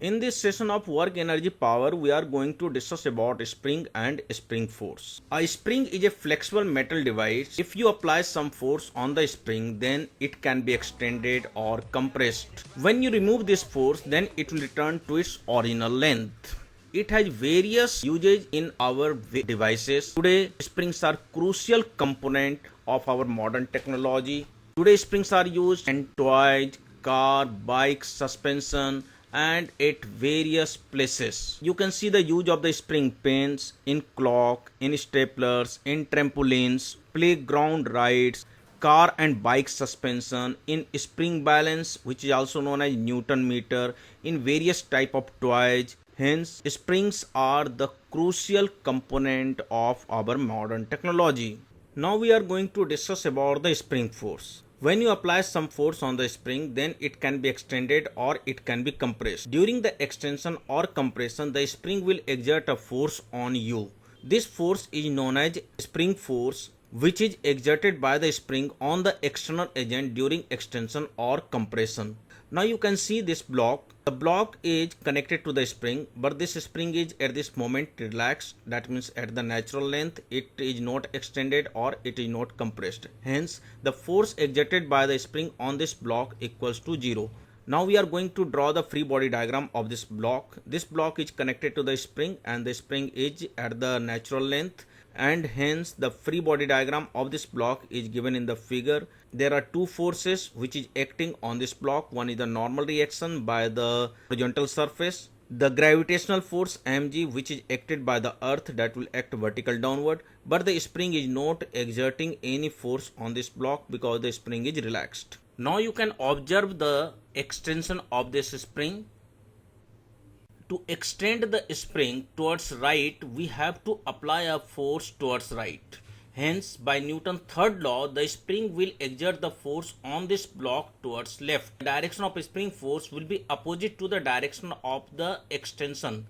In this session of work energy power, we are going to discuss about spring and spring force. A spring is a flexible metal device. If you apply some force on the spring, then it can be extended or compressed. When you remove this force, then it will return to its original length. It has various uses in our devices. Today, springs are crucial component of our modern technology. Today, springs are used in toys, car, bikes, suspension, and at various places. You can see the use of the spring pins in clock, in staplers, in trampolines, playground rides, car and bike suspension, in spring balance, which is also known as Newton meter, in various type of toys. Hence, springs are the crucial component of our modern technology. Now we are going to discuss about the spring force. When you apply some force on the spring, then it can be extended or it can be compressed. During the extension or compression, the spring will exert a force on you. This force is known as spring force, which is exerted by the spring on the external agent during extension or compression. Now you can see this block. The block is connected to the spring, but this spring is at this moment relaxed. That means at the natural length it is not extended or it is not compressed. Hence the force exerted by the spring on this block equals to 0. Now we are going to draw the free body diagram of this block. This block is connected to the spring and the spring is at the natural length, and hence the free body diagram of this block is given in the figure. There are two forces which is acting on this block. One is the normal reaction by the horizontal surface, the gravitational force mg, which is acted by the earth, that will act vertical downward, but the spring is not exerting any force on this block because the spring is relaxed. Now you can observe the extension of this spring. To extend the spring towards right, we have to apply a force towards right. Hence, by Newton's third law, the spring will exert the force on this block towards left. The direction of spring force will be opposite to the direction of the extension.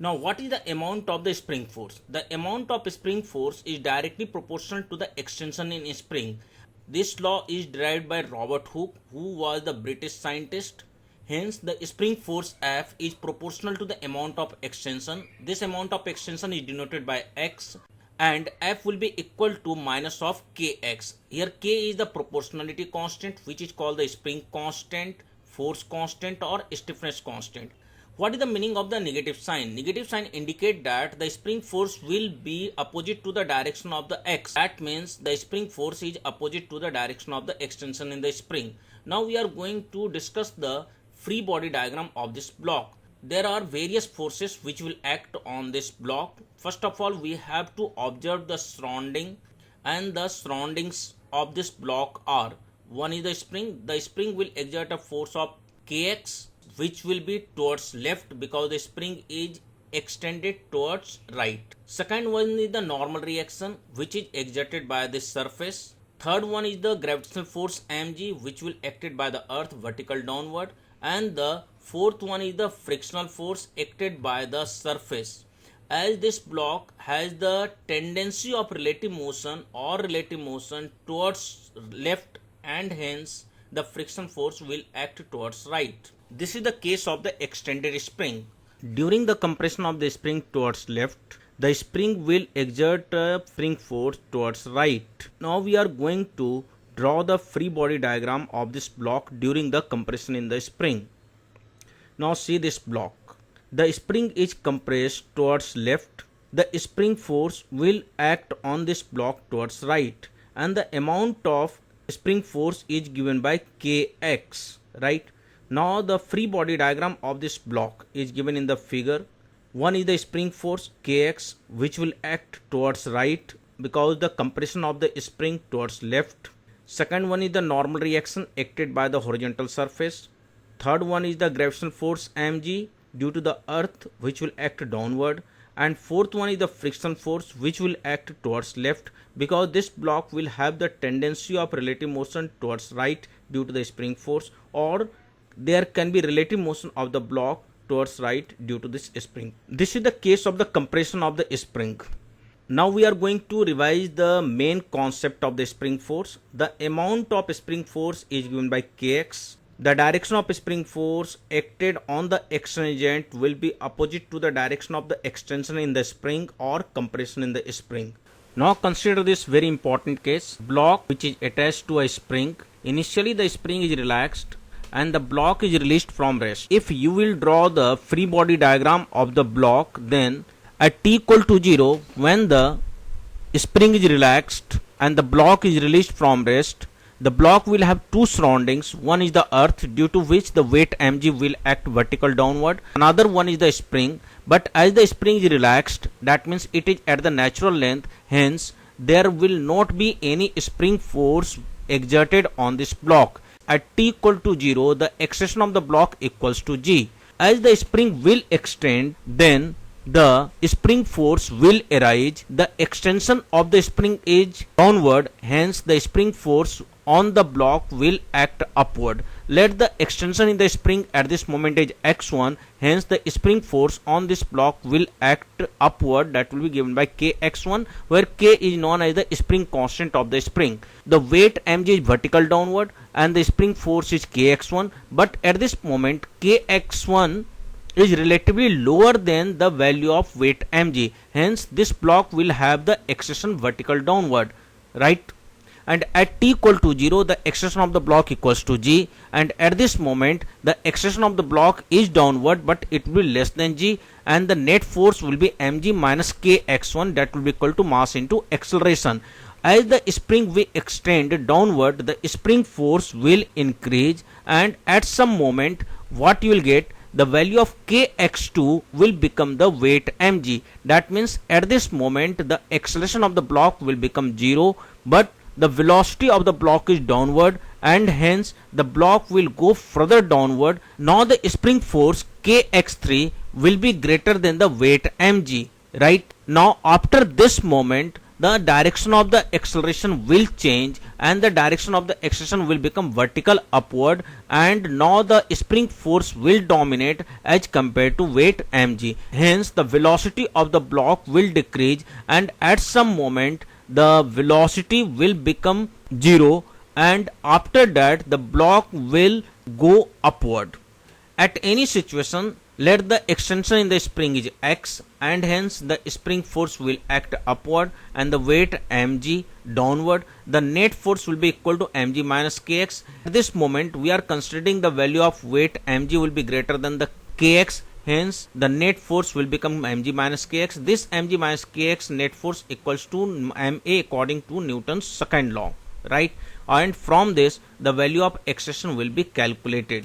Now, what is the amount of the spring force? The amount of spring force is directly proportional to the extension in spring. This law is derived by Robert Hooke, who was the British scientist. Hence, the spring force F is proportional to the amount of extension. This amount of extension is denoted by X, and F will be equal to minus of Kx. Here K is the proportionality constant, which is called the spring constant, force constant, or stiffness constant. What is the meaning of the negative sign? Negative sign indicate that the spring force will be opposite to the direction of the X. That means the spring force is opposite to the direction of the extension in the spring. Now we are going to discuss the free body diagram of this block. There are various forces which will act on this block. First of all, we have to observe the surrounding, and the surroundings of this block are: one is the spring. The spring will exert a force of Kx, which will be towards left because the spring is extended towards right. Second one is the normal reaction, which is exerted by this surface. Third one is the gravitational force mg, which will acted by the earth vertical downward. And the fourth one is the frictional force acted by the surface. As this block has the tendency of relative motion towards left, and hence the friction force will act towards right. This is the case of the extended spring. During the compression of the spring towards left, the spring will exert a spring force towards right. Now we are going to draw the free body diagram of this block during the compression in the spring. Now see this block. The spring is compressed towards left. The spring force will act on this block towards right, and the amount of spring force is given by Kx, right? Now the free body diagram of this block is given in the figure. One is the spring force Kx, which will act towards right because the compression of the spring towards left. Second one is the normal reaction acted by the horizontal surface. Third one is the gravitational force mg due to the earth, which will act downward. And fourth one is the friction force, which will act towards left because this block will have the tendency of relative motion towards right due to the spring force, or there can be relative motion of the block towards right due to this spring. This is the case of the compression of the spring. Now we are going to revise the main concept of the spring force. The amount of spring force is given by Kx. the direction of spring force acted on the extrinsic will be opposite to the direction of the extension in the spring or compression in the spring. Now consider this very important case. Block which is attached to a spring. Initially the spring is relaxed and the block is released from rest. If you will draw the free body diagram of the block, then at t equal to 0, when the spring is relaxed and the block is released from rest, the block will have two surroundings. One is the earth, due to which the weight mg will act vertical downward. Another one is the spring, but as the spring is relaxed, that means it is at the natural length, hence there will not be any spring force exerted on this block. At t equal to 0, the extension of the block equals to g. As the spring will extend, then the spring force will arise. The extension of the spring is downward, hence the spring force on the block will act upward. Let the extension in the spring at this moment is x1, hence the spring force on this block will act upward, that will be given by kx1, where k is known as the spring constant of the spring. The weight mg is vertical downward and the spring force is kx1, but at this moment kx1 is relatively lower than the value of weight mg, hence this block will have the extension vertical downward, right? And at t equal to 0, the extension of the block equals to g, and at this moment the extension of the block is downward, but it will be less than g, and the net force will be mg minus kx1, that will be equal to mass into acceleration. As the spring will extend downward, the spring force will increase, and at some moment what you will get, the value of kx2 will become the weight mg. That means at this moment the acceleration of the block will become 0, but the velocity of the block is downward, and hence the block will go further downward. Now the spring force kx3 will be greater than the weight mg, right? Now after this moment, the direction of the acceleration will change and the direction of the acceleration will become vertical upward, and now the spring force will dominate as compared to weight mg. Hence the velocity of the block will decrease, and at some moment the velocity will become 0, and after that the block will go upward. At any situation, let the extension in the spring is x, and hence the spring force will act upward and the weight mg downward. The net force will be equal to mg minus kx. At this moment we are considering the value of weight mg will be greater than the kx, hence the net force will become mg minus kx. This mg minus kx net force equals to ma according to Newton's second law, right? And from this the value of acceleration will be calculated.